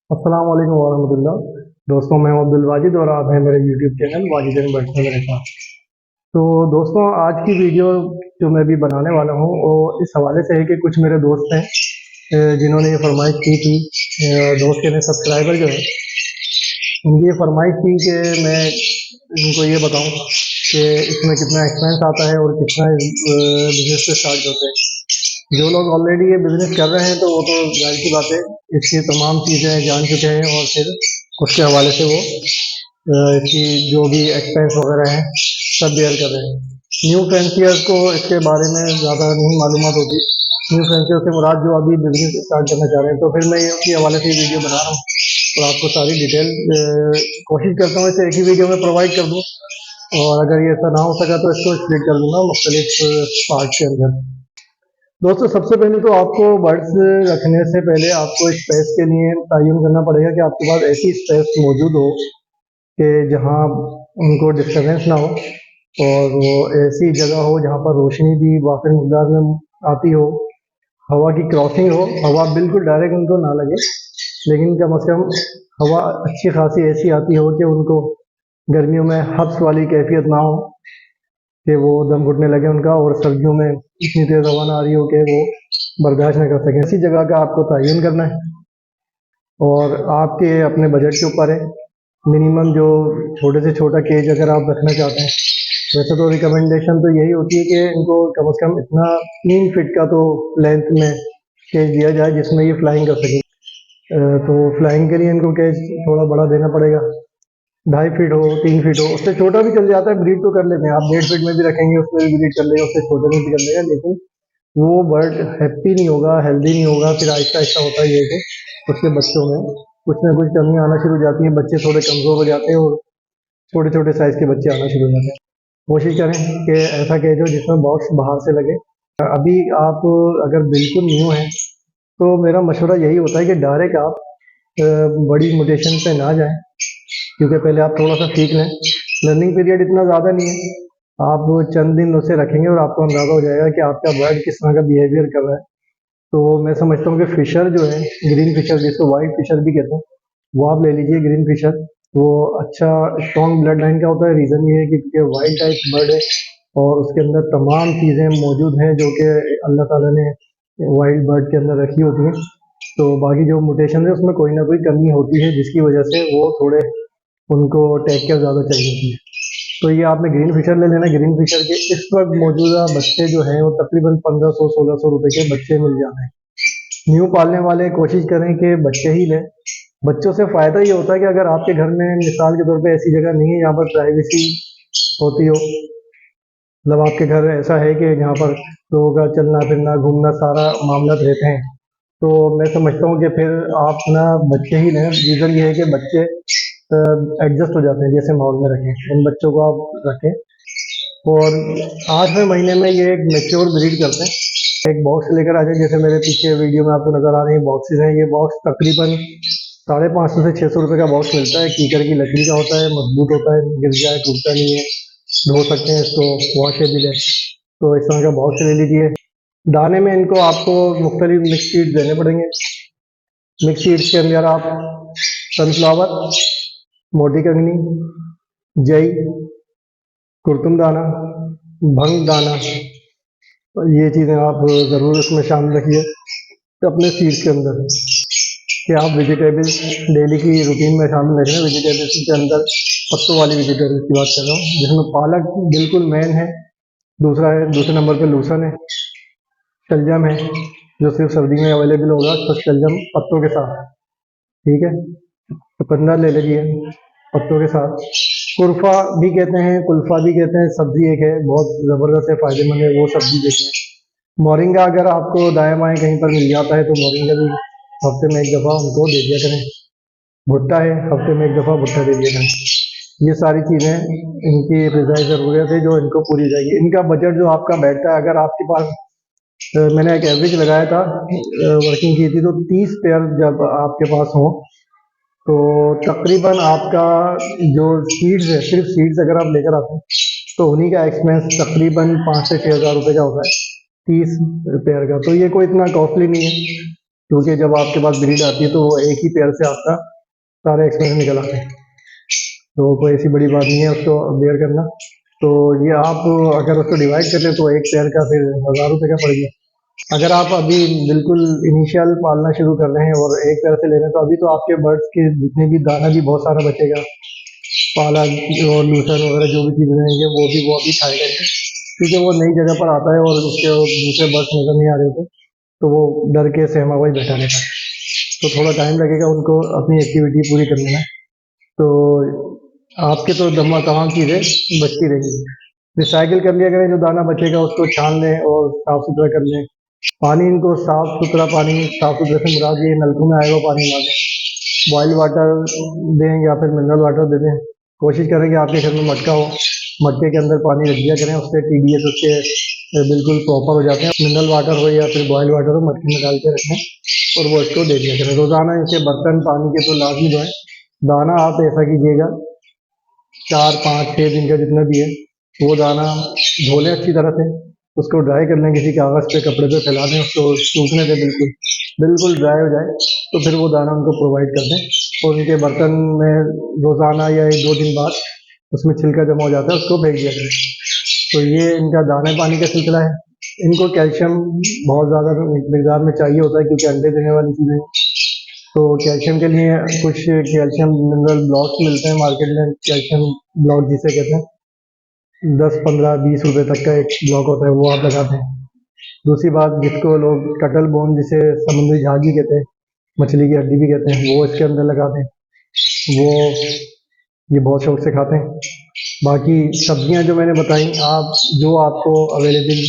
अस्सलाम वालेकुम वरहमतुल्लाह। दोस्तों, मैं हूं अब्दुल वाजिद और आप हैं मेरे YouTube channel Wajid and birds में मेरे साथ। तो दोस्तों, आज की वीडियो जो मैं भी बनाने वाला हूं वो इस हवाले से है कि कुछ मेरे दोस्त हैं जिन्होंने ये फरमाइश की थी। दोस्त के सब्सक्राइबर जो है उनकी ये फरमाइश थी कि मैं इनको ये बताऊं कि इसमें कितना एक्सपेंस आता है और कितना बिजनेस से स्टार्ट होते हैं। जो लोग ऑलरेडी ये बिजनेस कर रहे हैं तो वो तो जाहिर सी बात है, इसकी तमाम चीज़ें जान चुके हैं और फिर उसके हवाले से वो इसकी जो भी एक्सपेंस वगैरह हैं सब बेयर कर रहे हैं। न्यू फैंसियर्स को इसके बारे में ज़्यादा नहीं मालूमात होती। न्यू फैंसियर से मुराद जो अभी बिजनेस स्टार्ट करना चाह रहे हैं, तो फिर मैं इसके हवाले से वीडियो बना रहा हूँ और आपको सारी डिटेल कोशिश करता हूँ इसे एक ही वीडियो में प्रोवाइड कर दूँ। और अगर ये ऐसा ना हो सका तो इसको स्प्लिट कर दूंगा मुख्तलिफ पार्ट के अंदर। दोस्तों, सबसे पहले तो आपको बर्ड्स रखने से पहले आपको स्पेस के लिए तयन करना पड़ेगा कि आपके पास ऐसी स्पेस मौजूद हो कि जहां उनको डिस्टर्बेंस ना हो और वो ऐसी जगह हो जहां पर रोशनी भी वाक़ई मकदार में आती हो, हवा की क्रॉसिंग हो, हवा बिल्कुल डायरेक्ट उनको ना लगे, लेकिन कम से कम हवा अच्छी खासी ऐसी आती हो कि उनको गर्मियों में हब्स वाली कैफियत ना हो कि वो दम घुटने लगे उनका, और सर्दियों में इतनी तेज़ हवा ना आ रही हो कि वो बर्दाश्त न कर सकें। ऐसी जगह का आपको तयन करना है और आपके अपने बजट के ऊपर है। मिनिमम जो छोटे से छोटा केज अगर आप रखना चाहते हैं, वैसे तो रिकमेंडेशन तो यही होती है कि इनको कम से कम इतना 3 फीट का तो लेंथ में केज दिया जाए जिसमें ये फ्लाइंग कर सकें। तो फ्लाइंग के लिए इनको केज थोड़ा बड़ा देना पड़ेगा। 2.5 फीट हो, 3 फीट हो, उससे छोटा भी चल जाता है, ब्रीड तो कर लेते हैं आप। 1.5 फीट में भी रखेंगे उसमें भी ब्रीड कर लेगा, उससे छोटे में भी कर लेगा, लेकिन वो बर्ड हैप्पी नहीं होगा, हेल्दी नहीं होगा। फिर आहिस्ता आहिस्ता होता ही है कि उसके बच्चों में कुछ ना कुछ कमी आना शुरू हो जाती है, बच्चे थोड़े कमज़ोर हो जाते हैं और छोटे छोटे साइज़ के बच्चे आना शुरू हो जाते हैं। कोशिश करें कि ऐसा केज हो जिसमें बॉक्स बाहर से लगे। अभी आप अगर बिल्कुल न्यू हैं तो मेरा मशवरा यही होता है कि डायरेक्ट आप बड़ी म्यूटेशन पे ना जाएं, क्योंकि पहले आप थोड़ा सा सीख लें। लर्निंग पीरियड इतना ज़्यादा नहीं है, आप चंद दिन उसे रखेंगे और आपको अंदाज़ा हो जाएगा कि आपका बर्ड किस तरह का बिहेवियर कर रहा है। तो मैं समझता हूँ कि फिशर जो है, ग्रीन फिशर जिसको वाइट फिशर भी कहते हैं, वो आप ले लीजिए। ग्रीन फिशर वो अच्छा स्ट्रॉन्ग ब्लड लाइन का होता है। रीज़न ये है कि वाइल्ड टाइप बर्ड है और उसके अंदर तमाम चीज़ें मौजूद हैं जो कि अल्लाह ताला ने वाइल्ड बर्ड के अंदर रखी होती हैं। तो बाकी जो म्यूटेशन है उसमें कोई ना कोई कमी होती है जिसकी वजह से वो थोड़े उनको टेक केयर ज़्यादा चाहिए होती है। तो ये आपने ग्रीन फिशर ले लेना। ग्रीन फिशर के इस वक्त मौजूदा बच्चे जो हैं वो तकरीबन 1500-1600 रुपए के बच्चे मिल जाते हैं। न्यू पालने वाले कोशिश करें कि बच्चे ही लें। बच्चों से फ़ायदा ये होता है कि अगर आपके घर में मिसाल के तौर पे ऐसी जगह नहीं है जहाँ पर प्राइवेसी होती हो, मतलब आपके घर ऐसा है कि जहाँ पर लोगों का चलना फिरना घूमना सारा मामला रहते हैं, तो मैं समझता हूँ कि फिर आप ना बच्चे ही लें। रीज़न ये है कि बच्चे एडजस्ट हो जाते हैं जैसे माहौल में रखें, उन बच्चों को आप रखें। और 8वें महीने में ये एक मैच्योर ब्रीड करते हैं। एक बॉक्स लेकर आ जाए, जैसे मेरे पीछे वीडियो में आपको नजर आ रहे हैं बॉक्सेस हैं। ये बॉक्स तकरीबन 550 से 600 रुपये का बॉक्स मिलता है। कीकर की लकड़ी का होता है, मजबूत होता है, गिर जाए टूटता नहीं है, धो सकते हैं इसको, वॉशेबल है। तो इस तरह का बॉक्स ले लीजिए। दाने में इनको आपको मुख्तलिफ मिक्स सीड्स देने पड़ेंगे। मिक्स सीड्स के अंदर आप सनफ्लावर, मोटी कंगनी, जई, कुरकुम दाना, भंग दाना, और ये चीज़ें आप ज़रूर इसमें शामिल रखिए अपने सीड्स के अंदर। कि आप वेजिटेबल्स डेली की रूटीन में शामिल रखें। वेजिटेबल्स के अंदर पत्तों वाली वेजिटेबल्स की बात कर रहा हूँ, जिसमें पालक बिल्कुल मेन है। दूसरा है, दूसरे नंबर पे लूसन है, शलजम है जो सिर्फ सर्दी में अवेलेबल होगा, तो शलजम पत्तों के साथ, ठीक है। चुकंदर ले लीजिए पत्तों के साथ। कुल्फा भी कहते हैं, कुल्फा भी कहते हैं, सब्जी एक है, बहुत ज़बरदस्त है, फ़ायदेमंद है, वो सब्जी देखें। मोरिंगा अगर आपको दाएं बाएं कहीं पर मिल जाता है तो मोरिंगा भी हफ्ते में एक दफ़ा उनको दे दिया करें। भुट्टा है, हफ्ते में एक दफ़ा भुट्टा दे दिया करें। ये सारी चीज़ें इनकी ग़िज़ाई ज़रूरत है जो इनको पूरी हो जाएगी। इनका बजट जो आपका बैठता है, अगर आपके पास मैंने एक एवरेज लगाया था, वर्किंग की थी, तो 30 पेयर जब आपके पास हो तो तकरीबन आपका जो सीड्स है, सिर्फ सीड्स अगर आप लेकर आते हैं तो उन्हीं का एक्सपेंस तकरीबन 5 से 6 हज़ार रुपये का होता है 30 पेयर का। तो ये कोई इतना कॉस्टली नहीं है। क्योंकि जब आपके पास ब्रीड आती है तो वो एक ही पेयर से आपका सारे एक्सपेंस निकल आते हैं, तो कोई ऐसी बड़ी बात नहीं है उसको बेयर करना। तो ये आप अगर उसको डिवाइड कर लें तो एक पेयर का फिर 1000 रुपये का पड़ गया। अगर आप अभी बिल्कुल इनिशियल पालना शुरू कर रहे हैं और एक पेयर से ले रहे हैं तो अभी तो आपके बर्ड्स के जितने भी दाना भी बहुत सारा बचेगा, पाला और लूसन वगैरह जो भी चीज़ें रहेंगे वो अभी खाएगा नहीं, क्योंकि वो नई जगह पर आता है और उसके दूसरे बर्ड्स नजर नहीं आ रहे होते, तो वो डर के सहमा हुआ ही बैठा रहता है। तो थोड़ा टाइम लगेगा उनको अपनी एक्टिविटी पूरी करने में। तो आपके तो तमाम चीज़ें बचती रहेंगी। रिसाइकिल कर लिया करें, जो दाना बचेगा उसको छान लें और साफ सुथरा कर लें। पानी इनको साफ सुथरा पानी, साफ सुथरे से मुराद ये नलकों में आएगा पानी ना दें, बॉइल वाटर दें या फिर मिनरल वाटर दे दें। कोशिश करें कि आपके घर में मटका हो, मटके के अंदर पानी रख दिया करें, उससे TDS उसके बिल्कुल प्रॉपर हो जाते हैं। मिनरल वाटर हो या फिर बॉइल वाटर हो, मटके में डाल के रखें और वो इसको दे दिया करें। रोजाना इनके बर्तन पानी के तो लाजमी धोएं। दाना आप ऐसा कीजिएगा 4 5 6 दिन का जितना भी है वो दाना धो लें अच्छी तरह से, उसको ड्राई कर लें, किसी कागज़ पे कपड़े पे फैला दें, उसको सूखने दें, बिल्कुल बिल्कुल ड्राई हो जाए तो फिर वो दाना उनको प्रोवाइड कर दें। और उनके बर्तन में रोज़ाना या 1 2 दिन बाद उसमें छिलका जमा हो जाता है, उसको फेंक दिया करें। तो ये इनका दाने पानी का सिलसिला है। इनको कैल्शियम बहुत ज़्यादा मकदार में चाहिए होता है क्योंकि अंडे देने वाली चीज़ें हैं। तो कैल्शियम के लिए कुछ कैल्शियम मिनरल ब्लॉक्स मिलते हैं मार्केट में, कैल्शियम ब्लॉक जिसे कहते हैं, 10 15 20 रुपए तक का एक ब्लॉक होता है, वो आप लगाते हैं। दूसरी बात, जिसको लोग कटल बोन जिसे समुद्री झागी कहते हैं, मछली की हड्डी भी कहते हैं, वो इसके अंदर लगाते हैं। वो ये बहुत शौक से खाते हैं। बाकी सब्जियां जो मैंने बताई, आप जो आपको अवेलेबल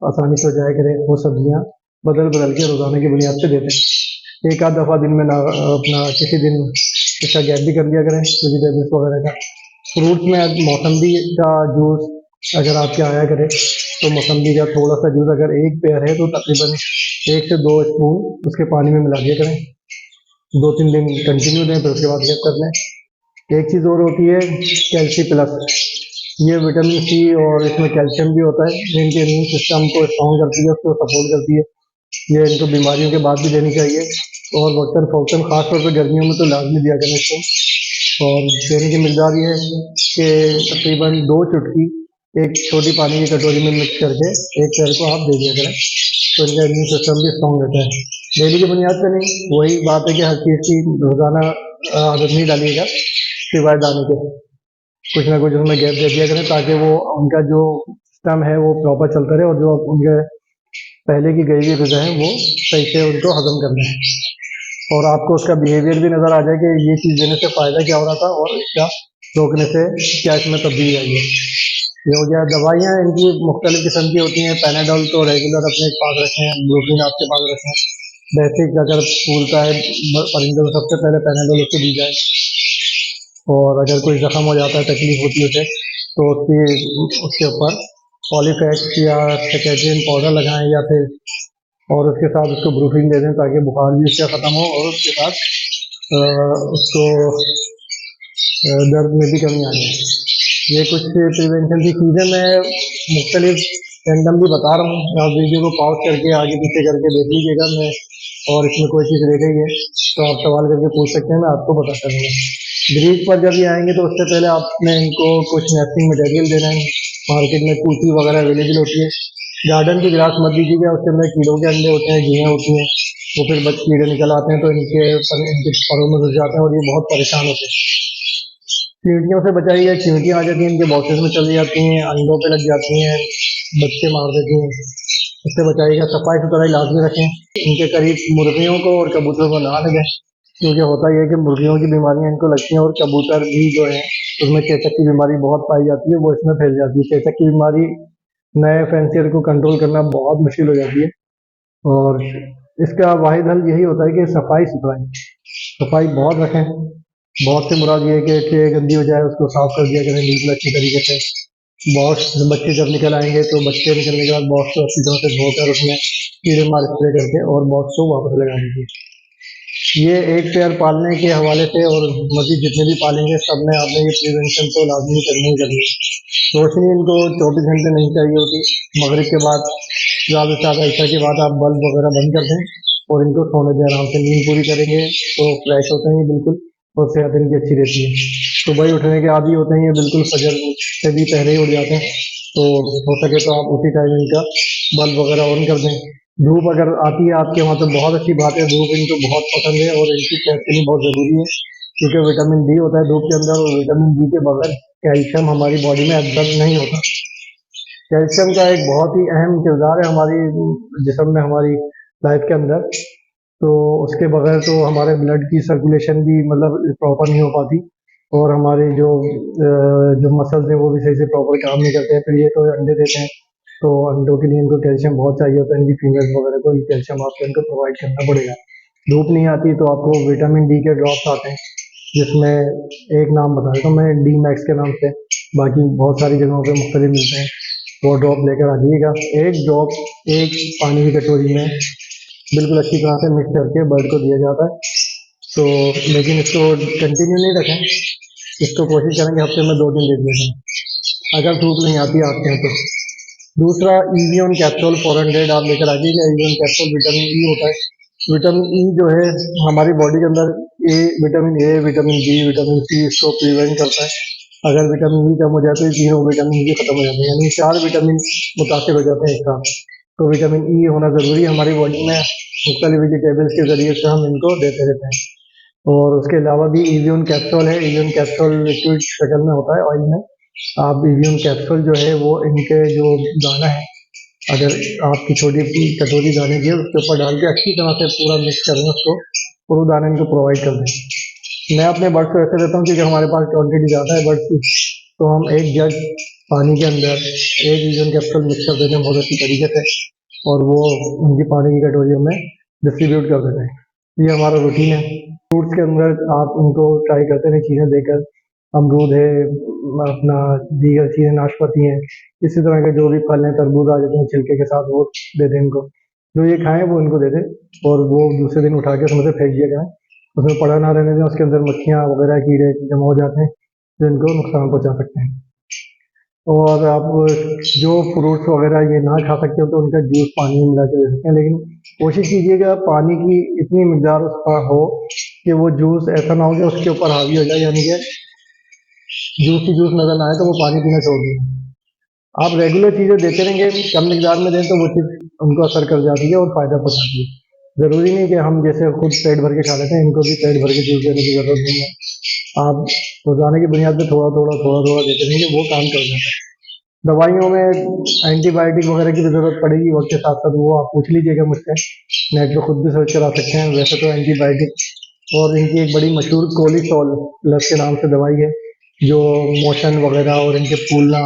आसानी से हो जाया करें वो सब्जियां बदल बदल के रोजाना की बुनियाद पे देते हैं। एक आध दफ़ा दिन में ना अपना किसी दिन इसका गैप भी कर दिया करें वेजिटेबल्स वगैरह का। फ्रूट्स में अब मौसम्बी का जूस अगर आपके आया करे तो मौसम्बी का थोड़ा सा जूस अगर एक पेयर है तो तकरीबन 1 से 2 स्पून उसके पानी में मिला दिया करें। 2 3 दिन कंटिन्यू दें, फिर उसके बाद गैप कर लें। एक चीज़ और होती है कैल्सी प्लस, ये विटामिन C और इसमें कैल्शियम भी होता है, जो इनके इम्यून सिस्टम को स्ट्रॉन्ग करती है, उसको सपोर्ट करती है। ये इनको बीमारियों के बाद भी देनी चाहिए और वक्तन फ़ौक्तन ख़ासतौर पर गर्मियों में तो लाजमी दिया करें इसको। और देने की मकदार ये है कि तकरीबन 2 चुटकी एक छोटी पानी की कटोरी में मिक्स करके एक पेयर को आप दे दिया करें, तो इनका इम्यून सिस्टम भी स्ट्रॉन्ग रहता है। डेली की बुनियाद पर नहीं, वही बात है कि हर चीज़ की रोज़ाना आदत नहीं डालिएगा, सिवाय दाने के कुछ ना कुछ उसमें गैप दे दिया करें ताकि वो उनका जो सिस्टम है वो प्रॉपर चलता रहे और जो उनके पहले की गई हुई ग़िज़ा है वो सही से उनको हजम करना है। और आपको उसका बिहेवियर भी नज़र आ जाए कि ये चीज़ देने से फ़ायदा क्या हो रहा था और इसका रोकने से क्या इसमें तब्दीली आई है। ये हो गया। दवाइयाँ इनकी मुख्तलिफ़ किस्म की होती हैं। पैनाडोल तो रेगुलर अपने पास रखें, ब्रुफिन आपके पास रखें। बेसिक अगर फूलता है परिंदे तो सबसे पहले पैनाडोल उसको दी जाए। और अगर कोई ज़ख्म हो जाता है, तकलीफ होती है उसे, तो उसके ऊपर पॉलीफैक्स या सेकेट्रिन पाउडर लगाएं या फिर और उसके साथ उसको ब्रूफिंग दे दें ताकि बुखार भी उसका ख़त्म हो और उसके साथ उसको दर्द में भी कमी आ जाए। ये कुछ प्रिवेंशन की चीज़ें मैं मुख्तलिफ रैंडमली बता रहा हूँ। आप वीडियो को पॉज करके आगे पीछे करके देख लीजिएगा। मैं और इसमें कोई चीज़ रह गई है तो आप सवाल करके पूछ सकते हैं, मैं आपको बताता रहूँगा। ग्रीज पर जब ये आएंगे तो उससे पहले आपने इनको कुछ नेस्टिंग मटेरियल देना है। मार्केट में टूटी वगैरह अवेलेबल होती है। गार्डन की ग्रास मत दीजिएगा, उसके अंदर कीड़ों के अंडे होते हैं, जुएँ होती हैं, वो फिर कीड़े निकल आते हैं तो इनके परों में घुस जाते हैं और ये बहुत परेशान होते हैं। चींटियों से बचाइए, चींटियाँ आ जाती हैं इनके बॉक्सेस में चली जाती हैं, अंडों पे लग जाती हैं, बच्चे मार देती हैं। इससे बचाइएगा। सफाई सुथराई लाजमी रखें। इनके करीब मुर्गियों को और कबूतरों को ना लगाएं, क्योंकि होता यह है कि मुर्गियों की बीमारियां इनको लगती हैं और कबूतर भी जो है उसमें चेचक की बीमारी बहुत पाई जाती है, वो इसमें फैल जाती है। चेचक की बीमारी नए फैंसियर को कंट्रोल करना बहुत मुश्किल हो जाती है और इसका वाहिद हल यही होता है कि सफाई सुथराई, सफाई बहुत रखें। बहुत से मुराद ये है कि ट्रे गंदी हो जाए उसको साफ कर दिया करें बिल्कुल अच्छी तरीके से। बॉक्स बच्चे जब निकल आएंगे तो बच्चे निकलने के बाद बॉक्स को अच्छी तरह से धोकर उसमें कीड़े मार स्प्रे करके और बॉक्स को वापस लगा दीजिए। ये एक पेयर पालने के हवाले से और मजीद जितने भी पालेंगे सब में आपने ये प्रिवेंशन तो लाजमी करनी ही करनी है। रोशनी इनको 24 घंटे नहीं चाहिए होती। मगरिब के बाद ज़्यादा से ज़्यादा ऐसा के बाद आप बल्ब वगैरह बंद कर दें और इनको सोने दें आराम से। नींद पूरी करेंगे तो फ्रेश होते हैं ये बिल्कुल, और सेहत इनकी अच्छी रहती है। सुबह ही उठने के आदी होते हैं ये बिल्कुल, फजर से भी पहले ही उठ जाते हैं। तो हो सके तो आप उसी टाइम इनका बल्ब वगैरह ऑन कर दें। धूप अगर आती है आपके वहाँ तो बहुत अच्छी बात है, धूप इनको बहुत पसंद है और इनकी सेहत के लिए बहुत ज़रूरी है, क्योंकि विटामिन डी होता है धूप के अंदर, और विटामिन डी के बगैर कैल्शियम हमारी बॉडी में एब्जॉर्ब नहीं होता। कैल्शियम का एक बहुत ही अहम किरदार है हमारी जिस्म में, हमारी लाइफ के अंदर। तो उसके बगैर तो हमारे ब्लड की सर्कुलेशन भी मतलब प्रॉपर नहीं हो पाती, और हमारे जो मसल्स हैं वो भी सही से प्रॉपर काम नहीं करते हैं। फिर ये तो अंडे देते हैं, तो अंडों के लिए इनको कैल्शियम बहुत चाहिए होता है, इनकी फीमेल्स वगैरह को, ये कैल्शियम आपको इनको प्रोवाइड करना पड़ेगा। धूप नहीं आती तो आपको विटामिन डी के ड्रॉप्स आते हैं, जिसमें एक नाम बता देता हूँ मैं, डी मैक्स के नाम से, बाकी बहुत सारी जगहों पे मुख्तलिफ मिलते हैं। वो ड्रॉप लेकर आइएगा, एक ड्रॉप एक पानी की कटोरी में बिल्कुल अच्छी तरह से मिक्स करके बर्ड को दिया जाता है। तो लेकिन इसको कंटिन्यू नहीं रखें, इसको कोशिश करेंगे हफ्ते में 2 दिन दे दिया जाए, अगर धूप नहीं आती आपके यहाँ तो। दूसरा ईवियन कैप्सूल 400 आप लेकर आ जाइएगा। ईवियन कैप्सूल विटामिन ई होता है। विटामिन ई जो है हमारी बॉडी के अंदर ए, विटामिन बी, विटामिन सी इसको प्रिवेंट करता है। अगर विटामिन ई कम हो जाए तो ये तीनों विटामिन भी खत्म हो जाते हैं, यानी 4 विटामिन मुतासर हो जाते हैं एक साथ। तो विटामिन ई होना ज़रूरी है हमारी बॉडी में। मुख्तलिफ वेजिटेबल्स के ज़रिए से हम इनको देते रहते हैं। और उसके अलावा भी इवियन कैप्सूल है। इवियन कैप्सूल लिक्विड शक्ल में होता है ऑयल में। आप इवियन कैप्सूल जो है वो इनके जो दाना है, अगर आपकी छोटी सी कटोरी दाने की है उसके ऊपर डाल के अच्छी तरह से पूरा मिक्स करें उसको, और वो दाने इनको प्रोवाइड कर दें। मैं अपने बर्ड्स को ऐसे देता हूँ क्योंकि हमारे पास क्वांटिटी ज़्यादा है बर्ड्स की, तो हम 1 जग पानी के अंदर 1 इवियन कैप्सूल मिक्स कर देते हैं बहुत अच्छी तरीके से, और वो उनकी पानी की कटोरियों में डिस्ट्रीब्यूट कर देते हैं। ये हमारा रूटीन है। फ्रूट्स के अंदर आप उनको ट्राई करते रहें चीज़ें देकर, अमरूद है, अपना दीगर चीज़ें, नाशपाती हैं, इसी तरह के जो भी फल हैं, तरबूज आ जाते हैं छिलके के साथ, वो दे दें इनको। जो ये खाएं वो इनको दे दें, और वो दूसरे दिन उठा के उसमें से फेंक दिया जाए, उसमें पड़ा ना रहने दें। उसके अंदर मक्खियाँ वगैरह कीड़े जमा हो जाते हैं जो इनको नुकसान पहुँचा सकते हैं। और आप जो फ्रूट्स वगैरह ये ना खा सकते हो तो उनका जूस पानी में मिला के दे सकते हैं, लेकिन कोशिश कीजिएगा पानी की इतनी मकदार उसका हो कि वो जूस ऐसा ना हो कि उसके ऊपर हावी हो जाए, यानी कि जूस ही जूस नजर ना आए तो वो पानी पीना छोड़ दें। आप रेगुलर चीज़ें देते रहेंगे, कम मकदार में दें तो वो चीज़ उनको असर कर जाती है और फायदा पहुँचाती है। ज़रूरी नहीं कि हम जैसे खुद पेट भर के खा लेते हैं, इनको भी पेट भर के जूस देने की ज़रूरत नहीं है। आप रोजाना की बुनियाद पर थोड़ा थोड़ा देते रहेंगे, वो काम कर जाता है। दवाइयों में एंटीबायोटिक वगैरह की भी जरूरत पड़ेगी वक्त के साथ साथ, वो आप पूछ लीजिएगा मुझसे, नेट पे खुद भी सर्च करा सकते हैं। वैसे तो एंटीबायोटिक, और इनकी एक बड़ी मशहूर कोलिसॉल प्लस के नाम से दवाई है, जो मोशन वगैरह और इनके फूलना,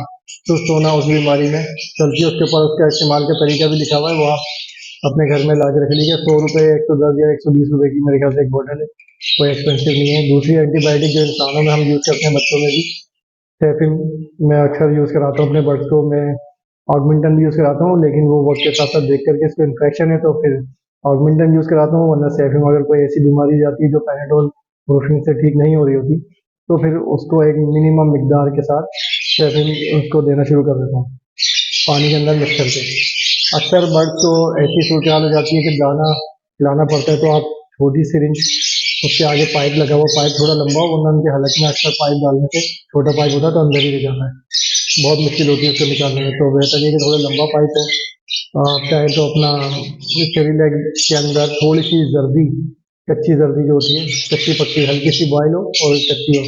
सुस्त होना उस बीमारी में चलती है। उसके ऊपर उसका इस्तेमाल का तरीका भी लिखा हुआ है, वो आप अपने घर में ला के रख लीजिए। 100 रुपये, 110 या 120 रुपये की मेरे ख्याल से एक बोतल है, कोई एक्सपेंसिव नहीं है। दूसरी एंटीबायोटिक जो इंसानों में हम यूज़ करते हैं, बच्चों में भी, सेफिन मैं अक्सर यूज़ कराता हूँ अपने बर्ड्स को। मैं ऑगमेंटन भी यूज़ कराता हूँ, लेकिन वो वक्त के साथ साथ देख करके इसको इन्फेक्शन है तो फिर ऑगमेंटन यूज़ कराता हूँ, वरना सेफिन अगर कोई ऐसी बीमारी जाती है जो पैराडोल ब्रोफिन से ठीक नहीं हो रही होती, तो फिर उसको एक मिनिमम मिकदार के साथ सेफिन उसको देना शुरू कर देता हूँ पानी के अंदर मिक्स करके। अक्सर बर्ड्स को ऐसी सूरत हाल हो जाती है कि दाना खिलाना पड़ता है, तो आप छोटी सिरिंज, उसके आगे पाइप लगा हुआ, पाइप थोड़ा लंबा हो, वरना उनके हलक में अक्सर पाइप डालने से, छोटा पाइप होता है तो अंदर ही रह जाता है, बहुत मुश्किल होती है उसको निकालने में। तो बेहतर है कि थोड़ा लंबा पाइप हो। आप चाहे तो अपना सेरिलैक के अंदर थोड़ी सी जर्दी, कच्ची जर्दी जो होती है, कच्ची पक्की हल्की सी बॉयल हो और कच्ची हो,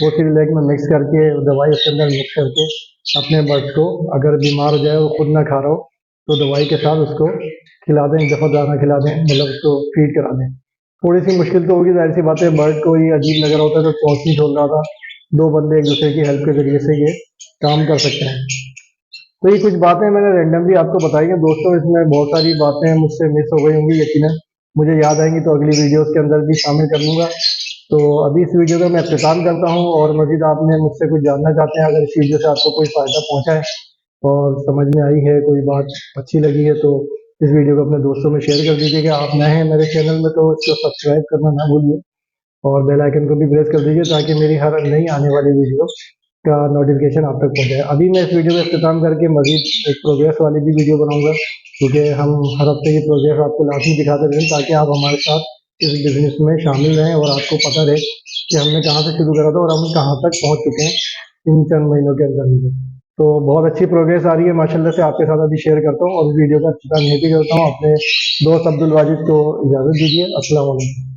वो सेरिलैक में मिक्स करके दवाई उसके अंदर मिक्स करके अपने बर्ड को, अगर बीमार हो जाए वो खुद ना खा रहा हो, तो दवाई के साथ उसको खिला दें, एक दफ़ा दाना खिला दें, मतलब उसको फीड करा दें। थोड़ी सी मुश्किल तो होगी, जाहिर सी बात है, बर्ड को ये अजीब लग रहा होता है तो टॉस नहीं छोड़ रहा था, 2 बंदे एक दूसरे की हेल्प के जरिए से ये काम कर सकते हैं। तो ये कुछ बातें मैंने रैंडमली आपको बताई हैं दोस्तों, इसमें बहुत सारी बातें मुझसे मिस हो गई होंगी, यकीनन मुझे याद आएंगी तो अगली वीडियोस के अंदर भी शामिल कर लूँगा। तो अभी इस वीडियो का मैं इख्तिताम करता हूँ, और मजीद आपने मुझसे कुछ जानना चाहते हैं, अगर इस वीडियो से आपको कोई फ़ायदा पहुँचा है और समझ में आई है, कोई बात अच्छी लगी है, तो इस वीडियो को अपने दोस्तों में शेयर कर दीजिएगा। आप नए हैं मेरे चैनल में तो इसको सब्सक्राइब करना ना भूलिए, और बेल आइकन को भी प्रेस कर दीजिए ताकि मेरी हर नई आने वाली वीडियो का नोटिफिकेशन आप तक पहुंचे। अभी मैं इस वीडियो में इख्तिताम करके मजीद एक प्रोग्रेस वाली भी वीडियो बनाऊंगा, क्योंकि हम हर हफ्ते की प्रोग्रेस आपको लाजमी दिखाते रहें ताकि आप हमारे साथ इस बिजनेस में शामिल रहें और आपको पता रहे कि हमने कहाँ से शुरू करा था और हम कहाँ तक पहुँच चुके हैं इन चंद महीनों के अंदर। तो बहुत अच्छी प्रोग्रेस आ रही है माशाल्लाह से, आपके साथ अभी शेयर करता हूँ और इस वीडियो का इख्तिताम यहीं पे करता हूँ। अपने दोस्त अब्दुल वाजिद को इजाज़त दीजिए। अस्सलाम वालेकुम।